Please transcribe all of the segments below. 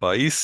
22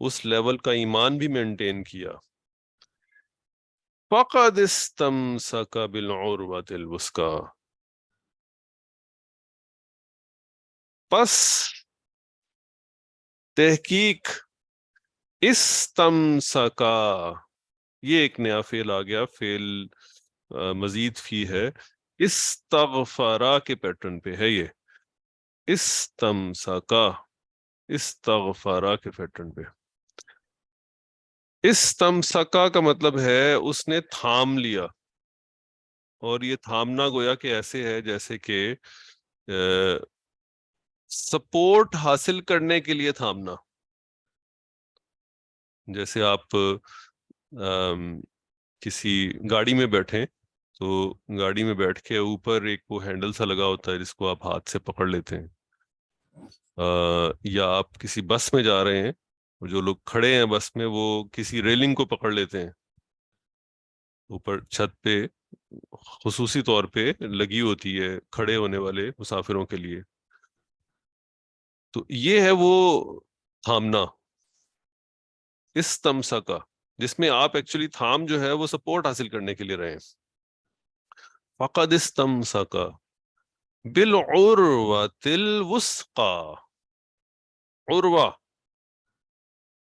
اس level کا ایمان بھی مینٹین کیا. فَقَدْ اسْتَمْسَكَ بِالْعُرْوَةِ الْوُثْقَىٰ، پس تحقیق استمسکا، یہ ایک نیا فعل آ گیا، فعل مزید فی ہے، استغفرا کے پیٹرن پہ ہے یہ، استمسکا استغفرا کے پیٹرن پہ. استمسکا کا مطلب ہے اس نے تھام لیا، اور یہ تھامنا گویا کہ ایسے ہے جیسے کہ سپورٹ حاصل کرنے کے لیے تھامنا. جیسے آپ کسی گاڑی میں بیٹھیں تو گاڑی میں بیٹھ کے اوپر ایک وہ ہینڈل سا لگا ہوتا ہے جس کو آپ ہاتھ سے پکڑ لیتے ہیں، یا آپ کسی بس میں جا رہے ہیں، جو لوگ کھڑے ہیں بس میں وہ کسی ریلنگ کو پکڑ لیتے ہیں، اوپر چھت پہ خصوصی طور پہ لگی ہوتی ہے کھڑے ہونے والے مسافروں کے لیے. تو یہ ہے وہ تھامنا، استمسکا، جس میں آپ ایکچولی تھام جو ہے وہ سپورٹ حاصل کرنے کے لیے رہے ہیں. فقد استمسکا بالعروۃ الوثقی، عروہ،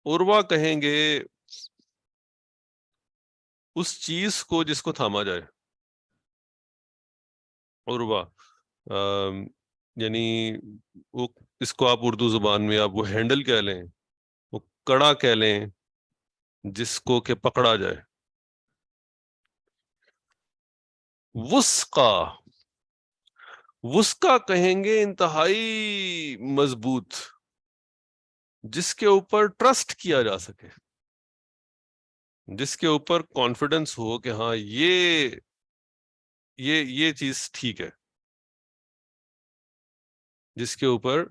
عروہ کہیں گے اس چیز کو جس کو تھاما جائے. عروہ یعنی وہ، اس کو آپ اردو زبان میں آپ وہ ہینڈل کہہ لیں، وہ کڑا کہہ لیں جس کو کہ پکڑا جائے. وثقا، وثقا کہیں گے انتہائی مضبوط، جس کے اوپر ٹرسٹ کیا جا سکے، جس کے اوپر کانفیڈنس ہو کہ ہاں یہ چیز ٹھیک ہے، جس کے اوپر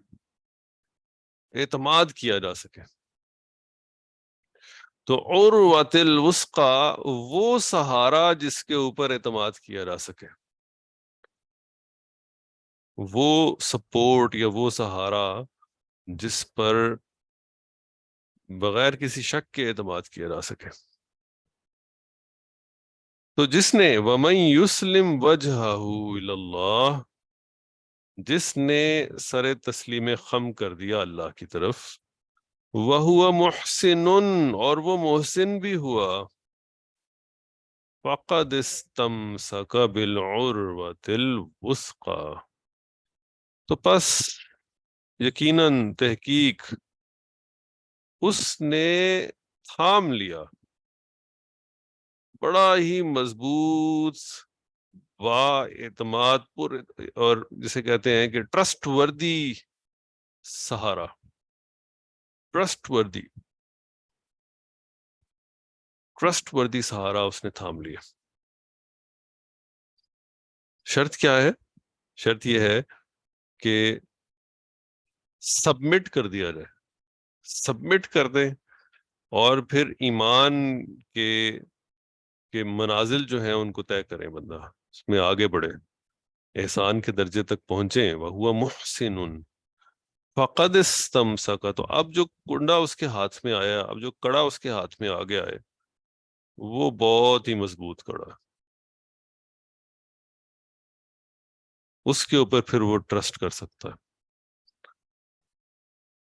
اعتماد کیا جا سکے. تو عروۃ الوثقی وہ سہارا جس کے اوپر اعتماد کیا جا سکے، وہ سپورٹ یا وہ سہارا جس پر بغیر کسی شک کے اعتماد کیا جا سکے. تو جس نے وَمَن يُسْلِمْ وَجْهَهُ إِلَى اللَّهِ، جس نے سر تسلیم خم کر دیا اللہ کی طرف، وَهُوَ مُحْسِنٌ، اور وہ محسن بھی ہوا، فَقَدْ اسْتَمْسَكَ بِالْعُرْوَةِ الْوُثْقَىٰ، تو پس یقیناً تحقیق اس نے تھام لیا بڑا ہی مضبوط با اعتماد پر، اور جسے کہتے ہیں کہ ٹرسٹ وردی سہارا، ٹرسٹ وردی سہارا اس نے تھام لیا. شرط کیا ہے؟ شرط یہ ہے کہ سبمٹ کر دیا جائے، سبمٹ کر دیں، اور پھر ایمان کے منازل جو ہیں ان کو طے کریں، بندہ اس میں آگے بڑھے، احسان کے درجے تک پہنچیں. وَهُوَ مُحْسِنٌ فَقَدْ اسْتَمْسَكَ، تو اب جو کنڈا اس کے ہاتھ میں آیا، اب جو کڑا اس کے ہاتھ میں آ گیا ہے، وہ بہت ہی مضبوط کڑا، اس کے اوپر پھر وہ ٹرسٹ کر سکتا ہے.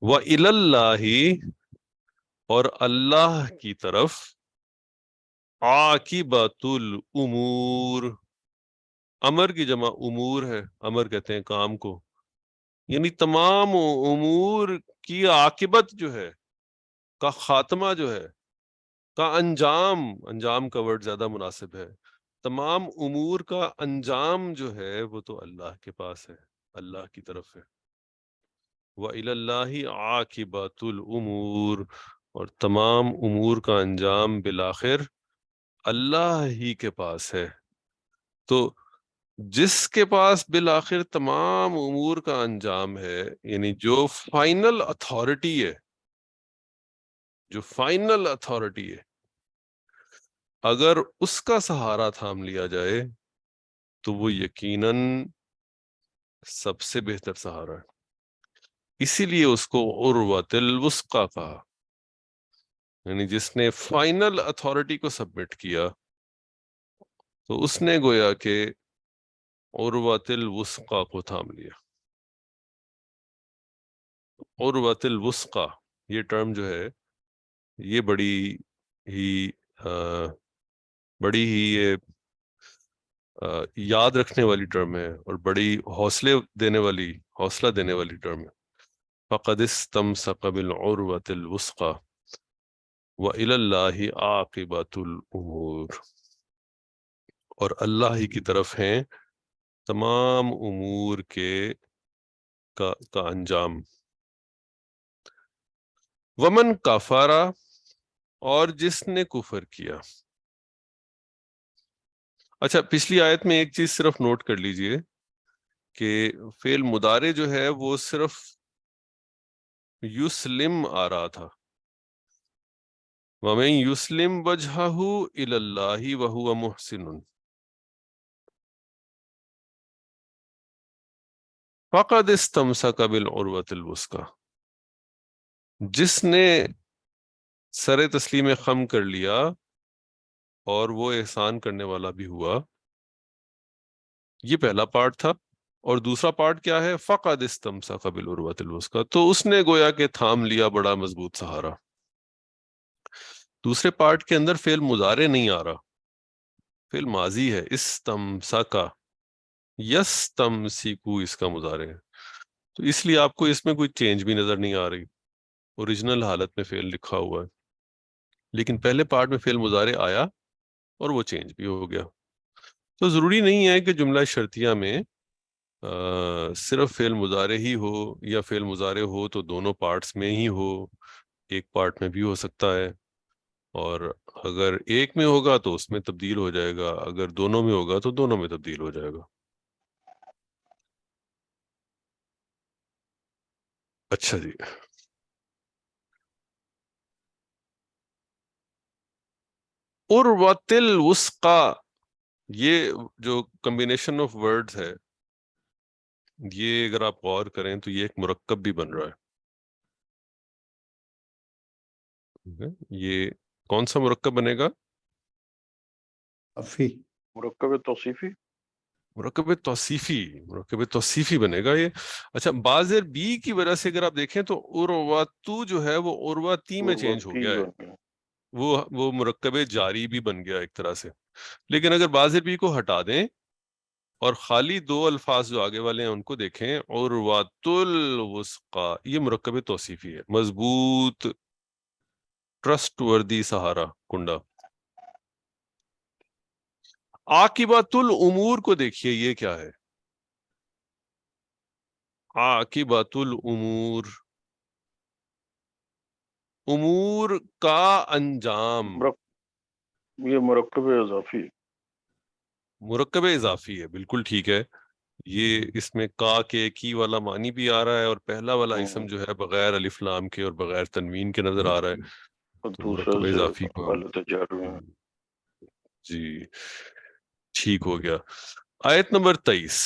وَإِلَى اللَّهِ، اور اللہ کی طرف، عاقبۃ الامور، امر کی جمع امور ہے، امر کہتے ہیں کام کو، یعنی تمام امور کی عاقبت جو ہے، کا خاتمہ جو ہے، کا انجام، انجام کا ورڈ زیادہ مناسب ہے، تمام امور کا انجام جو ہے وہ تو اللہ کے پاس ہے، اللہ کی طرف ہے. وَإِلَى اللَّهِ عَاقِبَةُ الْأُمُورِ، اور تمام امور کا انجام بالآخر اللہ ہی کے پاس ہے. تو جس کے پاس بالآخر تمام امور کا انجام ہے، یعنی جو فائنل اتھارٹی ہے، جو فائنل اتھارٹی ہے، اگر اس کا سہارا تھام لیا جائے تو وہ یقیناً سب سے بہتر سہارا ہے. اسی لیے اس کو عروۃ الوثقی کہا. یعنی جس نے فائنل اتھارٹی کو سبمٹ کیا تو اس نے گویا کہ عروۃ الوثقی کو تھام لیا. عروۃ الوثقی یہ ٹرم جو ہے یہ بڑی ہی یہ یاد رکھنے والی ٹرم ہے اور بڑی حوصلہ دینے والی ٹرم ہے. فقد استمسک بالعروۃ الوثقی وإلی اللہ عاقبۃ الامور، اور اللہ ہی کی طرف ہیں تمام امور کا انجام. ومن کفر، اور جس نے کفر کیا. اچھا، پچھلی آیت میں ایک چیز صرف نوٹ کر لیجئے کہ فعل مضارع جو ہے وہ صرف یسلم آ رہا تھا. وَمَن يُسْلِمْ وَجْهَهُ إِلَى اللَّهِ وَهُوَ مُحْسِنٌ فَقَدِ اسْتَمْسَكَ بِالْعُرْوَةِ الْوُثْقَىٰ، جس نے سر تسلیم خم کر لیا اور وہ احسان کرنے والا بھی ہوا. یہ پہلا پارٹ تھا. اور دوسرا پارٹ کیا ہے؟ فَقَدِ اسْتَمْسَكَ بِالْعُرْوَةِ الْوُثْقَىٰ، تو اس نے گویا کہ تھام لیا بڑا مضبوط سہارا. دوسرے پارٹ کے اندر فعل مضارع نہیں آ رہا، فعل ماضی ہے. استمسکا، یستمسکو اس کا مضارع ہے. تو اس لیے آپ کو اس میں کوئی چینج بھی نظر نہیں آ رہی، اوریجنل حالت میں فعل لکھا ہوا ہے. لیکن پہلے پارٹ میں فعل مضارع آیا اور وہ چینج بھی ہو گیا. تو ضروری نہیں ہے کہ جملہ شرطیہ میں صرف فعل مضارع ہی ہو، یا فعل مضارع ہو تو دونوں پارٹس میں ہی ہو. ایک پارٹ میں بھی ہو سکتا ہے، اور اگر ایک میں ہوگا تو اس میں تبدیل ہو جائے گا، اگر دونوں میں ہوگا تو دونوں میں تبدیل ہو جائے گا. اچھا جی، عروۃ الوثقیٰ، یہ جو کمبینیشن آف ورڈز ہے، یہ اگر آپ غور کریں تو یہ ایک مرکب بھی بن رہا ہے. یہ کون سا مرکب بنے گا؟ مرکب توصیفی. مرکب توصیفی بنے گا یہ. اچھا، بازر بی کی وجہ سے اگر آپ دیکھیں تو عروۃ جو ہے وہ عروتی میں چینج ہو گیا ہے، وہ مرکب جاری بھی بن گیا ایک طرح سے. لیکن اگر بازر بی کو ہٹا دیں اور خالی دو الفاظ جو آگے والے ہیں ان کو دیکھیں، عروۃ الوثقیٰ، یہ مرکب توصیفی ہے، مضبوط ٹرسٹ وردی سہارا کنڈا. عاقبۃ الامور کو دیکھیے، یہ کیا ہے؟ عاقبۃ الامور، امور کا انجام. یہ مرکب اضافی، مرکب اضافی ہے، بالکل ٹھیک ہے. یہ اس میں کا کے کی والا معنی بھی آ رہا ہے، اور پہلا والا اسم جو ہے بغیر الف لام کے اور بغیر تنوین کے نظر آ رہا ہے. تو مرکب اضافی کو جی ٹھیک ہو گیا. آیت نمبر 23.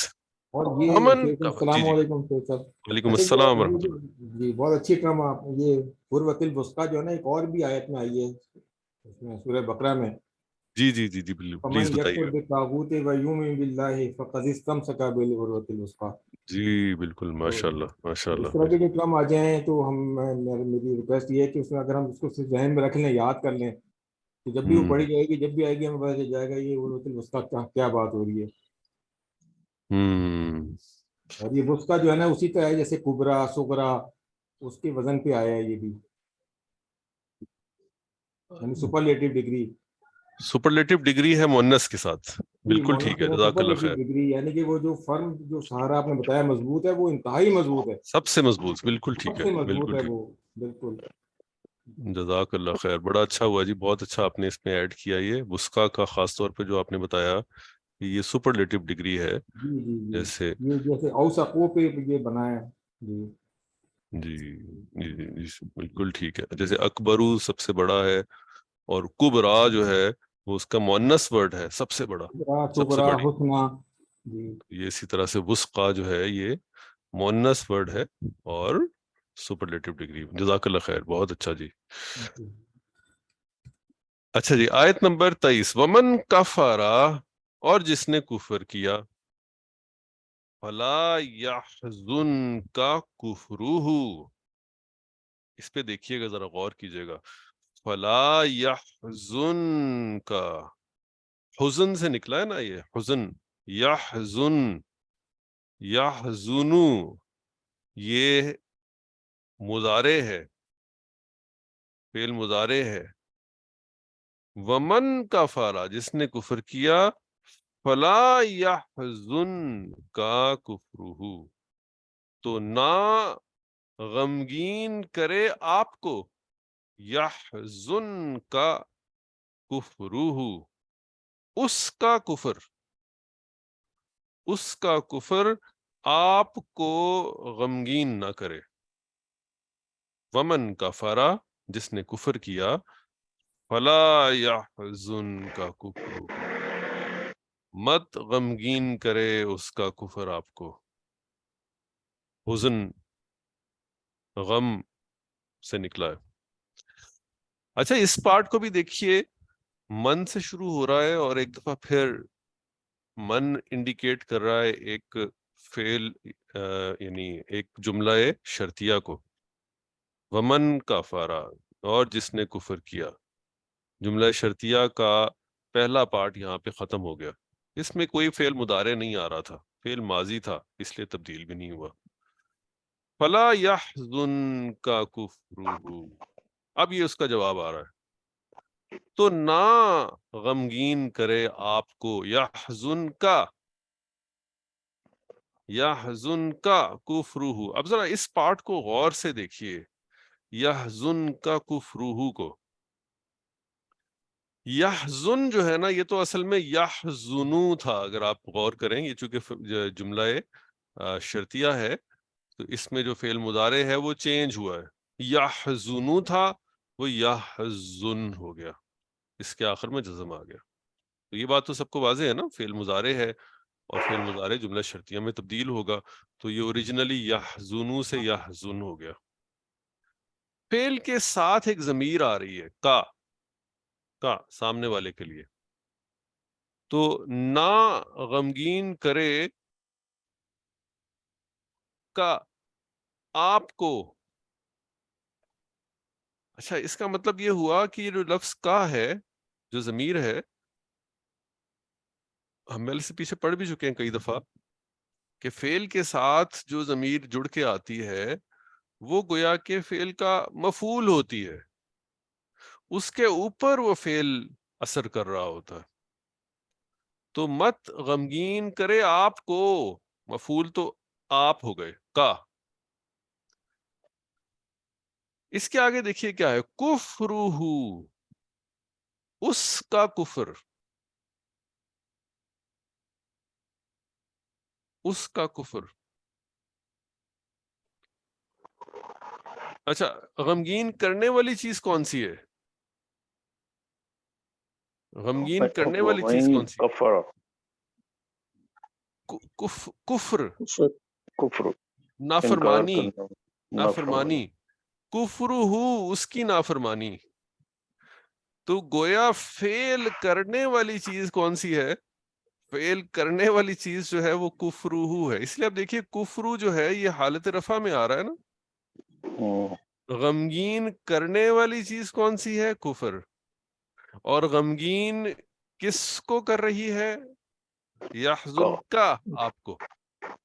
اور یہ السلام علیکم صاحب. وعلیکم السلام ورحمۃ اللہ. جی بہت اچھی ٹرم آپ، یہ عروۃ الوثقیٰ جو ہے نا، ایک اور بھی آیت میں آئی ہے اس میں سورہ بقرہ میں. جی پلیز بتائیے. بالطاغوت ویؤمن باللہ فقد استمسک بالعروۃ الوثقیٰ. جی بالکل، ماشاء اللہ. اس طرح کے جو ٹرم آ جائیں تو میری ریکویسٹ یہ ہے کہ اس میں اگر ہم اس کو ذہن میں رکھ لیں، یاد کر لیں، تو جب بھی وہ پڑھی جائے گی، جب بھی آئے گی، ہمیں پتہ چل جائے گا یہ عروۃ الوثقیٰ کیا بات ہو رہی ہے. اور یہ وثقیٰ جو ہے نا اسی طرح ہے جیسے کبرا صغرا، اس کے وزن پہ آیا ہے. یہ بھی یعنی سپرلیٹو ڈگری ہے مؤنث کے ساتھ. بالکل ٹھیک ہے، جزاک اللہ خیر. ڈگری یعنی کہ وہ جو فرم جو سہارا آپ نے بتایا مضبوط ہے، وہ انتہائی مضبوط ہے، سب سے مضبوط. بالکل ٹھیک ہے، مضبوط ہے وہ. بالکل جزاک اللہ خیر. بڑا اچھا ہوا جی، بہت اچھا آپ نے اس میں ایڈ کیا. یہ وثقیٰ کا خاص طور پہ جو آپ نے بتایا، یہ سپرلیٹو ڈگری ہے. جیسے اوثقو پہ یہ بنا ہے. جی بالکل ٹھیک ہے. جیسے اکبرو سب سے بڑا ہے، اور کبرا جو ہے وہ اس کا مؤنث ورڈ ہے، سب سے بڑا، سب سے بڑی. یہ اسی طرح سے وثقیٰ جو ہے یہ مؤنث ورڈ ہے اور سپرلیٹو ڈگری. جزاک اللہ خیر، بہت اچھا جی. اچھا جی، آیت نمبر 23، ومن کفرا، اور جس نے کفر کیا، فلا یحزنک کفرہ، اس پہ دیکھیے گا ذرا غور کیجیے گا، فلا یحزنک، حزن سے نکلا ہے نا یہ حزن، یحزن، یحزنو، یہ مضارع ہے، فعل مضارع ہے، ومن کفر، جس نے کفر کیا، فلا یحزنک کفرہ، تو نہ غمگین کرے آپ کو، یحزنک کفرہ، اس کا کفر، اس کا کفر آپ کو غمگین نہ کرے، ومن کفر، جس نے کفر کیا، فلا یحزنک کفرہ، مت غمگین کرے اس کا کفر آپ کو، حزن غم سے نکلا ہے۔ اچھا اس پارٹ کو بھی دیکھیے، من سے شروع ہو رہا ہے اور ایک دفعہ پھر من انڈیکیٹ کر رہا ہے ایک فعل، یعنی ایک جملہ شرطیہ کو، ومن کفر، اور جس نے کفر کیا، جملہ شرطیہ کا پہلا پارٹ یہاں پہ ختم ہو گیا، اس میں کوئی فعل مضارع نہیں آ رہا تھا، فعل ماضی تھا، اس لیے تبدیل بھی نہیں ہوا، فلا یحزنک کفرہ، اب یہ اس کا جواب آ رہا ہے، تو نہ غمگین کرے آپ کو، یحزنک، یحزنک کفرہ، اب ذرا اس پارٹ کو غور سے دیکھیے، یحزنک کفرہ کو، یحزن جو ہے نا یہ تو اصل میں یحزنو تھا، اگر آپ غور کریں، یہ چونکہ جملہ شرطیہ ہے تو اس میں جو فعل مضارع ہے وہ چینج ہوا ہے، یحزنو تھا وہ یحزن ہو گیا، اس کے آخر میں جزم آ گیا، تو یہ بات تو سب کو واضح ہے نا، فعل مضارع ہے اور فعل مضارع جملہ شرطیہ میں تبدیل ہوگا، تو یہ اوریجنلی یحزنو سے یحزن ہو گیا، فعل کے ساتھ ایک ضمیر آ رہی ہے کا سامنے والے کے لیے، تو نہ غمگین کرے کا آپ کو، اچھا اس کا مطلب یہ ہوا کہ یہ جو لفظ کا ہے، جو ضمیر ہے، ہم پہلے سے پیچھے پڑھ بھی چکے ہیں کئی دفعہ کہ فعل کے ساتھ جو ضمیر جڑ کے آتی ہے وہ گویا کہ فعل کا مفعول ہوتی ہے، اس کے اوپر وہ فعل اثر کر رہا ہوتا ہے، تو مت غمگین کرے آپ کو، مفعول تو آپ ہو گئے کا، اس کے آگے دیکھیے کیا ہے، کفرہ، اس کا کفر، اس کا کفر، اچھا غمگین کرنے والی چیز کون سی ہے، غمگین کرنے والی چیز ومن کون سی، کفر، کفر، کفر، انکار نافرمانی، کرنا، نافرمانی، کفرہ، اس کی نافرمانی، تو گویا فعل کرنے والی چیز کون سی ہے، فعل کرنے والی چیز جو ہے وہ کفرہ ہے، اس لیے اب دیکھیے کفرہ جو ہے یہ حالت رفع میں آ رہا ہے نا، غمگین کرنے والی چیز کون سی ہے، کفر، اور غمگین کس کو کر رہی ہے، یحزن کا آپ کو،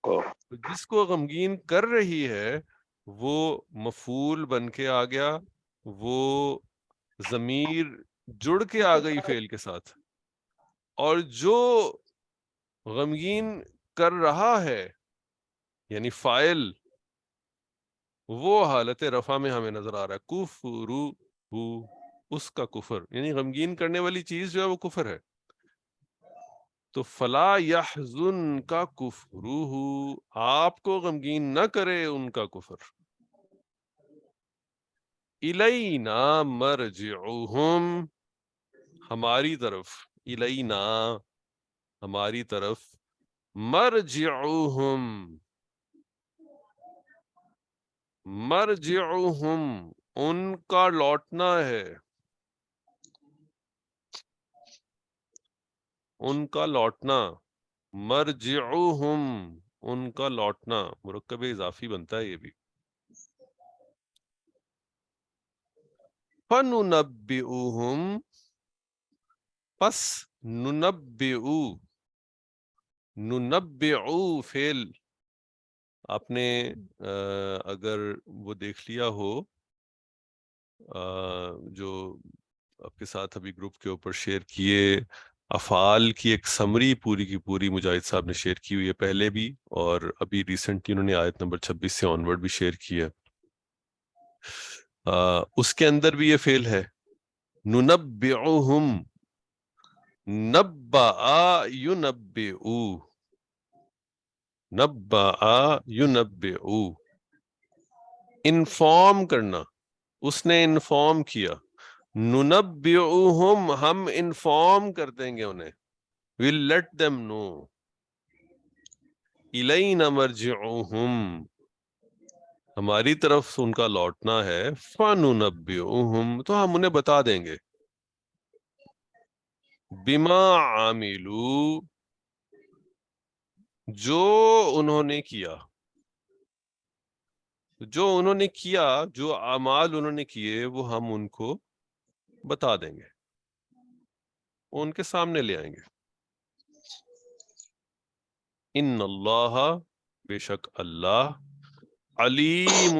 تو جس کو غمگین کر رہی ہے وہ مفعول بن کے آ گیا، وہ ضمیر جڑ کے آ گئی فعل کے ساتھ، اور جو غمگین کر رہا ہے یعنی فاعل، وہ حالت رفع میں ہمیں نظر آ رہا ہے، کفرہ، اس کا کفر، یعنی غمگین کرنے والی چیز جو ہے وہ کفر ہے، تو فلا یحزنک کفرہ، آپ کو غمگین نہ کرے ان کا کفر، الینا مرجعہم، ہماری طرف، الینا ہماری طرف، مرجعہم، مرجعہم ان کا لوٹنا ہے، ان کا لوٹنا، مرجعوہم ان کا لوٹنا، مرکب اضافی بنتا ہے یہ بھی. فَنُنَبِّئُهُمْ پس ننبئو، ننبئو فعل آپ نے اگر وہ دیکھ لیا ہو جو آپ کے ساتھ ابھی گروپ کے اوپر شیئر کیے، افعال کی ایک سمری پوری کی پوری مجاہد صاحب نے شیئر کی ہوئی ہے پہلے بھی، اور ابھی ریسنٹلی انہوں نے آیت نمبر 26 سے آنورڈ بھی شیئر کی ہے. اس کے اندر بھی یہ فعل ہے ننبئوہم، نبأ ینبئو، نبأ ینبئو، انفارم کرنا، اس نے انفارم کیا. ننبئوہم ہم انفارم کر دیں گے انہیں، we'll let them know. الینا مرجعوہم ہماری طرف سے ان کا لوٹنا ہے. فَنُنَبِّئُهُمْ تو ہم انہیں بتا دیں گے. بما عاملوا جو انہوں نے کیا، جو انہوں نے کیا، جو اعمال انہوں نے کیے وہ ہم ان کو بتا دیں گے، وہ ان کے سامنے لے آئیں گے. ان اللہ بے شک اللہ، علیم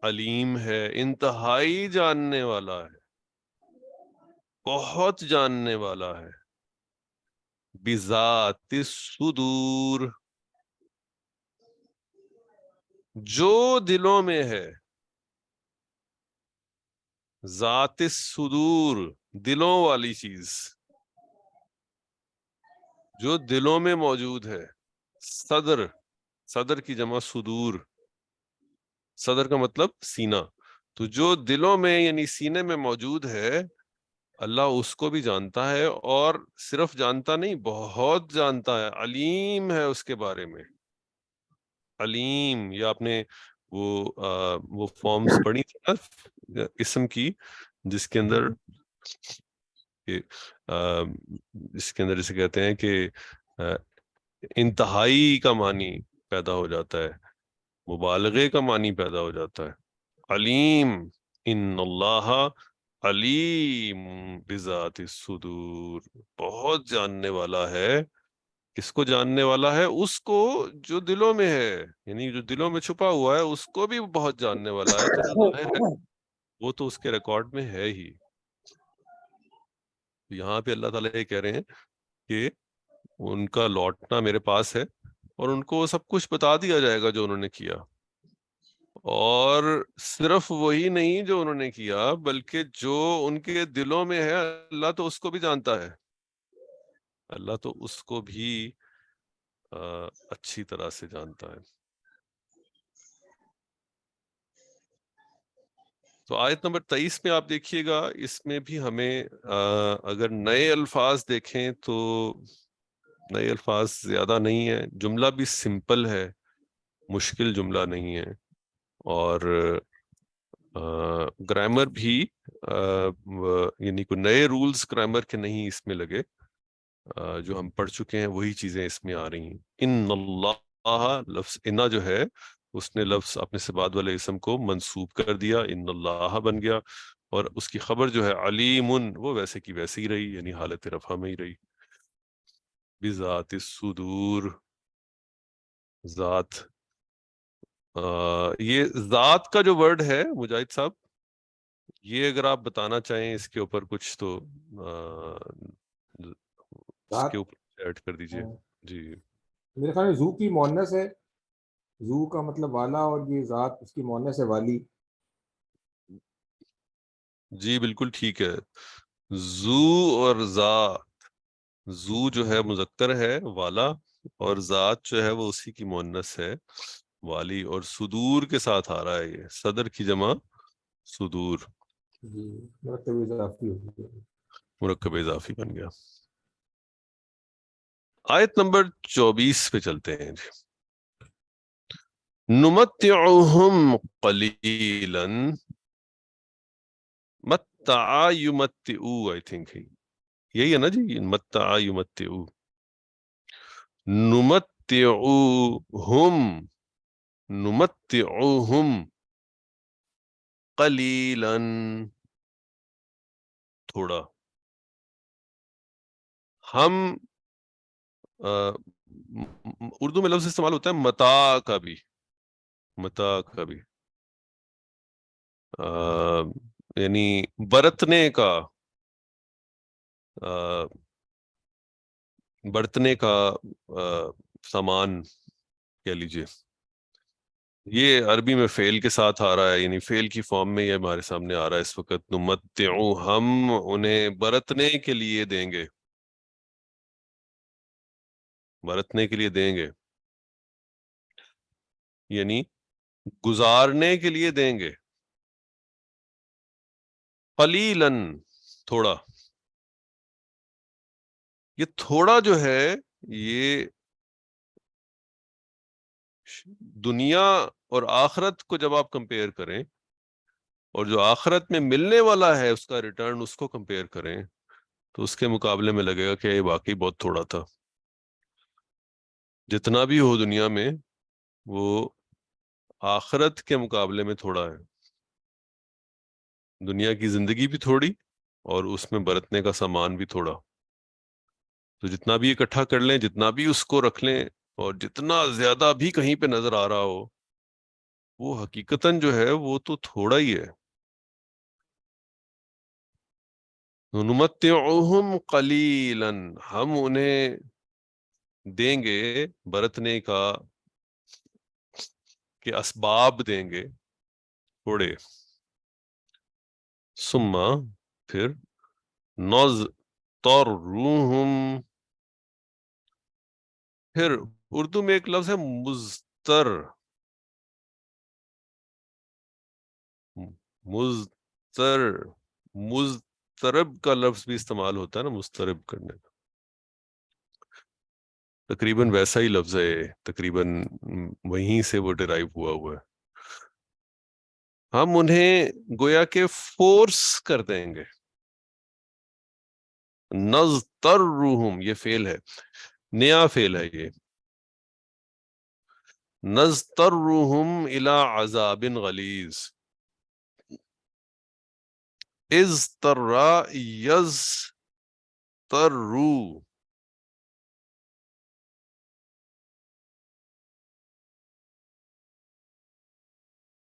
علیم ہے، انتہائی جاننے والا ہے، بہت جاننے والا ہے. بذات الصدور جو دلوں میں ہے، ذات الصدور دلوں والی چیز، جو دلوں میں موجود ہے. صدر، صدر کی جمع صدور، صدر کا مطلب سینہ. تو جو دلوں میں یعنی سینے میں موجود ہے اللہ اس کو بھی جانتا ہے، اور صرف جانتا نہیں بہت جانتا ہے، علیم ہے اس کے بارے میں. علیم، یہ آپ نے وہ فارمز پڑھی تھی نا اسم کی، جس کے اندر جسے کہتے ہیں کہ انتہائی کا معنی پیدا ہو جاتا ہے، مبالغے کا معنی پیدا ہو جاتا ہے. علیم، ان اللہ علیم بذات الصدور بہت جاننے والا ہے. کس کو جاننے والا ہے؟ اس کو جو دلوں میں ہے، یعنی جو دلوں میں چھپا ہوا ہے اس کو بھی بہت جاننے والا ہے. تو جو ظاہر ہے وہ تو اس کے ریکارڈ میں ہے ہی. یہاں پہ اللہ تعالیٰ یہ کہہ رہے ہیں کہ ان کا لوٹنا میرے پاس ہے، اور ان کو سب کچھ بتا دیا جائے گا جو انہوں نے کیا. اور صرف وہی نہیں جو انہوں نے کیا، بلکہ جو ان کے دلوں میں ہے اللہ تو اس کو بھی جانتا ہے، اللہ تو اس کو بھی اچھی طرح سے جانتا ہے. تو آیت نمبر 23 میں آپ دیکھیے گا، اس میں بھی ہمیں اگر نئے الفاظ دیکھیں تو نئے الفاظ زیادہ نہیں ہیں، جملہ بھی سمپل ہے، مشکل جملہ نہیں ہے، اور گرامر بھی یعنی کوئی نئے رولز گرامر کے نہیں اس میں لگے، جو ہم پڑھ چکے ہیں وہی چیزیں اس میں آ رہی ہیں. ان اللہ، لفظ انا جو ہے اس نے لفظ اپنے سے بعد والے اسم کو منسوب کر دیا، ان اللہ بن گیا، اور اس کی خبر جو ہے علیم وہ ویسے کی ویسے ہی رہی، یعنی حالت رفع میں ہی رہی. بذات الصدور ذات، یہ ذات کا جو ورڈ ہے مجاہد صاحب، یہ اگر آپ بتانا چاہیں اس کے اوپر کچھ تو اس کے اوپر ایڈ کر دیجئے. جی میرے خیال میں زو کی مؤنث ہے، زو کا مطلب والا، اور یہ ذات اس کی مؤنث ہے والی. جی بالکل ٹھیک ہے. زو اور ذات، زو جو ہے مذکر ہے والا، اور ذات جو ہے وہ اسی کی مؤنث ہے والی، اور صدور کے ساتھ آ رہا ہے، یہ صدر کی جمع صدور، جی مرکب اضافی ہو گئی. مرکب اضافی بن گیا. آیت نمبر 24 پہ چلتے ہیں. نمتعہم قلیلا، متع یمتعو آئی تھنک یہی ہے نا جی، متع یمتعو، نمتعوہم، نمتعوہم قلیلا، تھوڑا. ہم اردو میں لفظ استعمال ہوتا ہے متاع کا بھی، متاع کا بھی، یعنی برتنے کا، برتنے کا سامان کہہ لیجیے. یہ عربی میں فعل کے ساتھ آ رہا ہے، یعنی فعل کی فارم میں یہ ہمارے سامنے آ رہا ہے اس وقت. نمتعو، ہم انہیں برتنے کے لیے دیں گے، برتنے کے لیے دیں گے، یعنی گزارنے کے لیے دیں گے. قلیلاً، تھوڑا. یہ تھوڑا جو ہے یہ دنیا اور آخرت کو جب آپ کمپیئر کریں، اور جو آخرت میں ملنے والا ہے اس کا ریٹرن، اس کو کمپیئر کریں، تو اس کے مقابلے میں لگے گا کہ یہ واقعی بہت تھوڑا تھا. جتنا بھی ہو دنیا میں وہ آخرت کے مقابلے میں تھوڑا ہے. دنیا کی زندگی بھی تھوڑی اور اس میں برتنے کا سامان بھی تھوڑا. تو جتنا بھی اکٹھا کر لیں، جتنا بھی اس کو رکھ لیں، اور جتنا زیادہ بھی کہیں پہ نظر آ رہا ہو، وہ حقیقتاً جو ہے وہ تو تھوڑا ہی ہے. نمتعوہم قلیلاً، ہم انہیں دیں گے برتنے کا کہ اسباب دیں گے تھوڑے. ثم، پھر، نضطرہم، پھر اردو میں ایک لفظ ہے مضطر، مضطر، مضطرب کا لفظ بھی استعمال ہوتا ہے نا، مضطرب کرنے کا. تقریباً ویسا ہی لفظ ہے، تقریباً وہیں سے وہ ڈرائیو ہوا ہے. ہم انہیں گویا کہ فورس کر دیں گے. نضطرہم، یہ فعل ہے، نیا فعل ہے یہ. نضطرہم الی عذاب غلیظ، اضطر یضطر،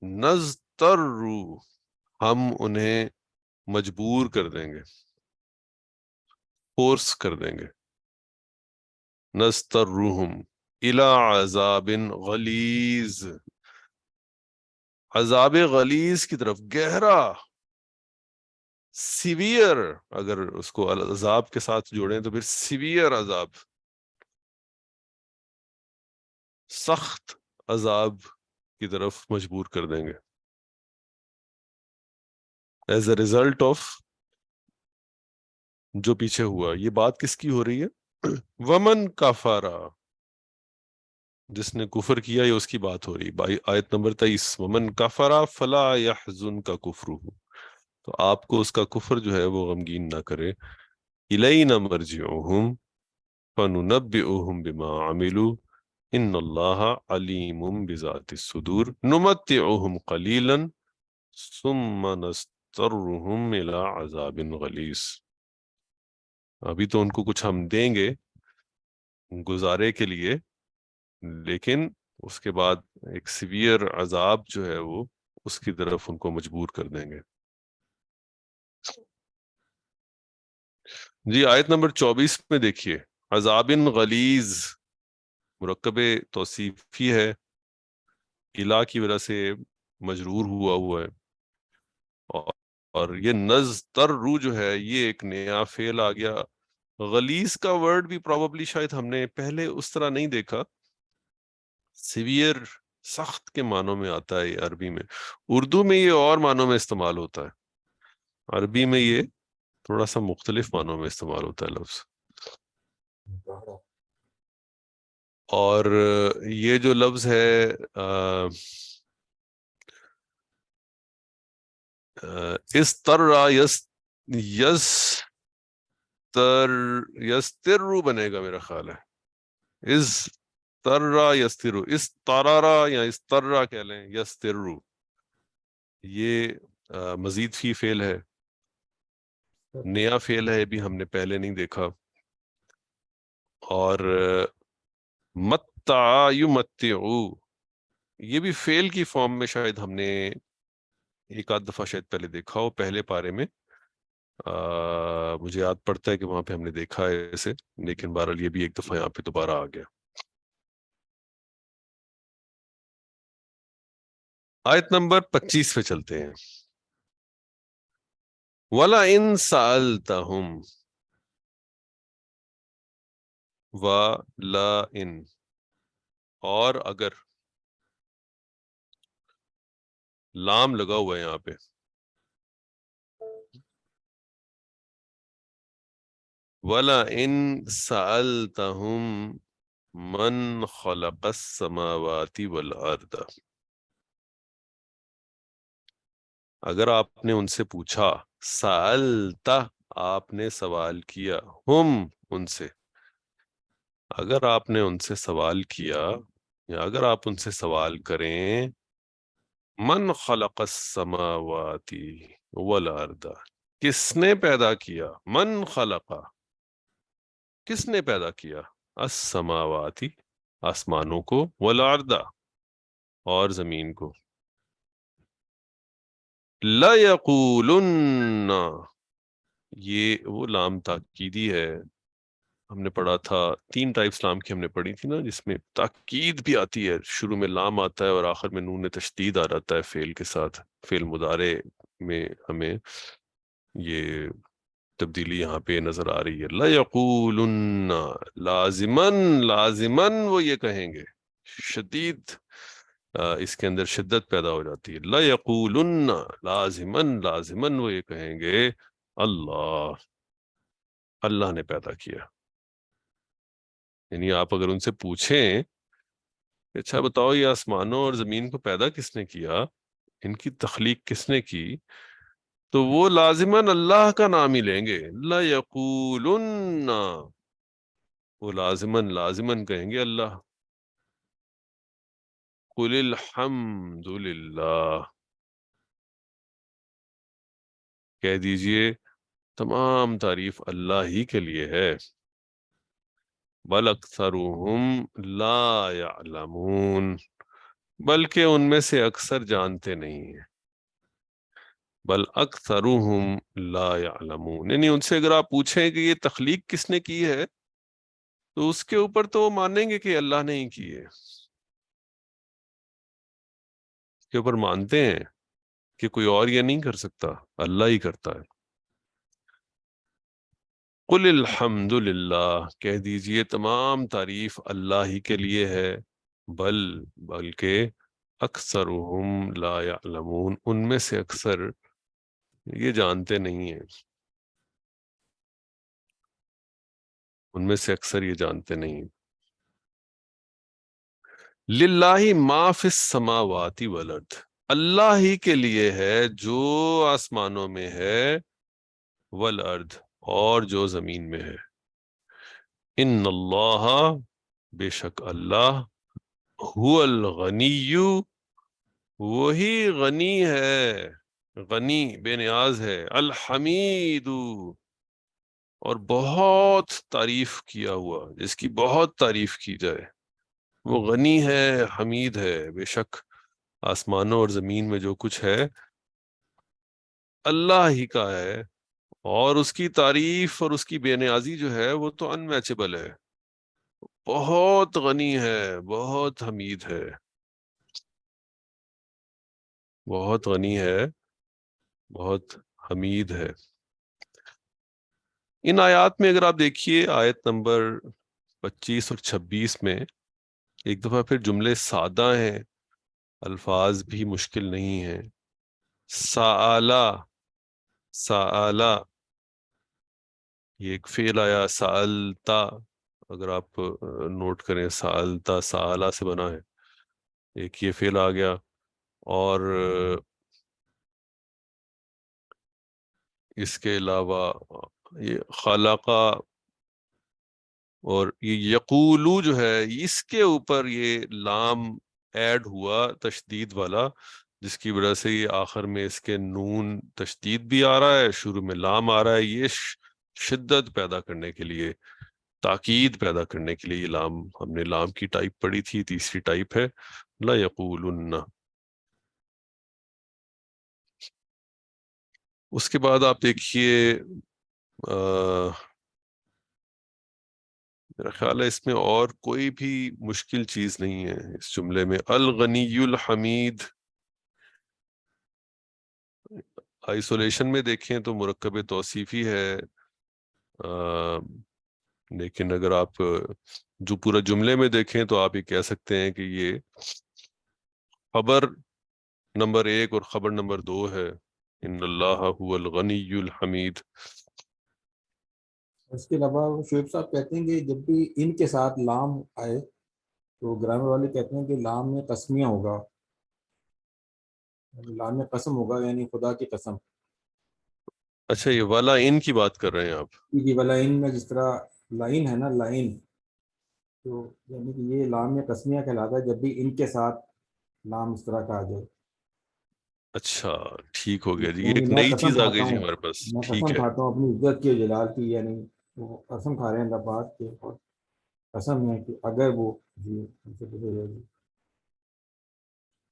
نضطر، ہم انہیں مجبور کر دیں گے، فورس کر دیں گے. نضطرہم الی عذاب غلیظ، عذاب غلیظ کی طرف، گہرا، سیویئر. اگر اس کو عذاب کے ساتھ جوڑیں تو پھر سیویئر عذاب، سخت عذاب کی طرف مجبور کر دیں گے. ایز اے ریزلٹ آف جو پیچھے ہوا. یہ بات کس کی ہو رہی ہے؟ ومن کفر، جس نے کفر کیا، یہ اس کی بات ہو رہی. آیت نمبر 23، ومن کفر فلا يحزنک کفرہ، تو آپ کو اس کا کفر جو ہے وہ غمگین نہ کرے. الینا مرجعہم فننبئہم بما عملوا ان اللہ علیم بذات الصدور نمتعہم قلیلا ثم نضطرہم الی عذاب غلیظ. ابھی تو ان کو کچھ ہم دیں گے گزارے کے لیے، لیکن اس کے بعد ایک سیویئر عذاب جو ہے وہ اس کی طرف ان کو مجبور کر دیں گے. جی آیت نمبر 24 میں دیکھیے، عذاب غلیظ مرکب توصیفی ہے، الا کی وجہ سے مجرور ہوا ہے. اور یہ نضطر جو ہے یہ ایک نیا فعل آ گیا. غلیظ کا ورڈ بھی پروبیبلی شاید ہم نے پہلے اس طرح نہیں دیکھا. سیویئر، سخت کے معنوں میں آتا ہے یہ عربی میں. اردو میں یہ اور معنوں میں استعمال ہوتا ہے، عربی میں یہ تھوڑا سا مختلف معنوں میں استعمال ہوتا ہے لفظ. اور یہ جو لفظ ہے استر، یستر بنے گا میرا خیال ہے، از ترا یستر، اس ترارا یا اس ترا کہہ لیں، یستر یہ مزید فی فعل ہے، نیا فعل ہے، بھی ہم نے پہلے نہیں دیکھا. اور متع یمتعو یہ بھی فعل کی فارم میں شاید ہم نے ایک آدھ دفعہ شاید پہلے دیکھا ہو پہلے پارے میں، مجھے یاد پڑتا ہے کہ وہاں پہ ہم نے دیکھا ہے اسے، لیکن بہرحال یہ بھی ایک دفعہ یہاں پہ دوبارہ آ گیا. آیت نمبر 25 پہ چلتے ہیں. وَلَئِن سَأَلْتَهُمْ وَلَئِن اور اگر، لام لگا ہوا ہے یہاں پہ، وَلَئِن سَأَلْتَهُمْ من خلق السماوات والارض اگر آپ نے ان سے پوچھا، سألتا آپ نے سوال کیا، ہم ان سے، اگر آپ نے ان سے سوال کیا یا اگر آپ ان سے سوال کریں، من خلق السماوات والارض کس نے پیدا کیا، من خلق کس نے پیدا کیا، السماوات آسمانوں کو، والارض اور زمین کو، لَيَقُولُنَّ یہ وہ لام تاکیدی ہے. ہم نے پڑھا تھا 3 ٹائپس لام کی ہم نے پڑھی تھی نا، جس میں تاکید بھی آتی ہے، شروع میں لام آتا ہے اور آخر میں نون تشدید آ جاتا ہے فعل کے ساتھ. فعل مضارع میں ہمیں یہ تبدیلی یہاں پہ نظر آ رہی ہے. لَيَقُولُنَّ لازماً وہ یہ کہیں گے، شدید اس کے اندر شدت پیدا ہو جاتی ہے. لَيَقُولُنَّ لازماً وہ یہ کہیں گے، اللہ نے پیدا کیا. یعنی آپ اگر ان سے پوچھیں کہ اچھا بتاؤ یہ آسمانوں اور زمین کو پیدا کس نے کیا، ان کی تخلیق کس نے کی، تو وہ لازماً اللہ کا نام ہی لیں گے. لَيَقُولُنَّ وہ لازماً کہیں گے اللہ. قُلِ الْحَمْدُ لِلَّهِ کہہ دیجئے تمام تعریف اللہ ہی کے لیے ہے. بل اکثرهم لا يعلمون بلکہ ان میں سے اکثر جانتے نہیں ہیں. بل اکثرهم لا يعلمون یعنی ان سے اگر آپ پوچھیں کہ یہ تخلیق کس نے کی ہے تو اس کے اوپر تو وہ مانیں گے کہ اللہ نے ہی کی ہے، اس کے اوپر مانتے ہیں کہ کوئی اور یہ نہیں کر سکتا، اللہ ہی کرتا ہے. قل الحمد للہ کہہ دیجئے تمام تعریف اللہ ہی کے لیے ہے. بلکہ اکثرهم لا يعلمون ان میں سے اکثر یہ جانتے نہیں ہیں، ان میں سے اکثر یہ جانتے نہیں ہیں. للہ ما فی السماوات والارض اللہ ہی کے لیے ہے جو آسمانوں میں ہے، والارض اور جو زمین میں ہے. ان اللہ بے شک اللہ، هو الغنی وہی غنی ہے، غنی بے نیاز ہے، الحمید اور بہت تعریف کیا ہوا، جس کی بہت تعریف کی جائے. وہ غنی ہے، حمید ہے. بے شک آسمانوں اور زمین میں جو کچھ ہے اللہ ہی کا ہے، اور اس کی تعریف اور اس کی بے نیازی جو ہے وہ تو ان میچبل ہے. بہت غنی ہے، بہت حمید ہے، بہت غنی ہے، بہت حمید ہے. ان آیات میں اگر آپ دیکھیے آیت نمبر 25 اور 26 میں ایک دفعہ پھر جملے سادہ ہیں، الفاظ بھی مشکل نہیں ہیں. سآلا یہ ایک فعل آیا، سألتا اگر آپ نوٹ کریں سألتا سآلا سے بنا ہے، ایک یہ فعل آ گیا. اور اس کے علاوہ یہ خلقہ اور یہ یقولو جو ہے اس کے اوپر یہ لام ایڈ ہوا تشدید والا، جس کی وجہ سے یہ آخر میں اس کے نون تشدید بھی آ رہا ہے، شروع میں لام آ رہا ہے. یہ شدت پیدا کرنے کے لیے، تاکید پیدا کرنے کے لیے یہ لام، ہم نے لام کی ٹائپ پڑھی تھی، تیسری ٹائپ ہے لا یقولن. اس کے بعد آپ دیکھیے میرا خیال ہے اس میں اور کوئی بھی مشکل چیز نہیں ہے اس جملے میں. الغنی الحمید، آئسولیشن میں دیکھیں تو مرکب توصیفی ہے، لیکن اگر آپ جو پورا جملے میں دیکھیں تو آپ یہ کہہ سکتے ہیں کہ یہ خبر نمبر 1 اور خبر نمبر 2 ہے. ان اللہ هو الغنی الحمید. اس کے علاوہ شعیب صاحب کہتے ہیں کہ جب بھی ان کے ساتھ لام آئے تو گرامر والے کہتے ہیں کہ لام میں قسمیہ ہوگا، لام میں قسم ہوگا، یعنی خدا کی قسم. اچھا یہ والا ان کی بات کر رہے ہیں آپ؟ جی والا ان میں جس طرح لائن ہے نا، لائن، تو یعنی کہ یہ لام میں قسمیہ کہلاتا ہے جب بھی ان کے ساتھ لام اس طرح کا آ جائے. اچھا ٹھیک ہو گیا جی، یہ یعنی ایک میں نئی قسم چیز آ کھاتا گئی جی ہوں، ہمارے پاس. میں ٹھیک قسم ہے، کھاتا ہوں اپنی عزت کی اور جلال کی، یعنی وہ قسم کھا رہے ہیں اللہ پاک کے، اور قسم ہے کہ اگر وہ جی ہم سے گزر جائے گی.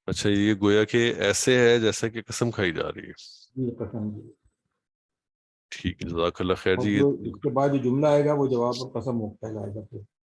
اچھا یہ گویا کہ ایسے ہے جیسا کہ قسم کھائی جا رہی ہے. جی قسم جی. ٹھیک ہے، جزاک اللہ خیر اور جی. جو اس کے بعد جو جملہ آئے گا وہ جواب اور قسم کہلائے گا پھر.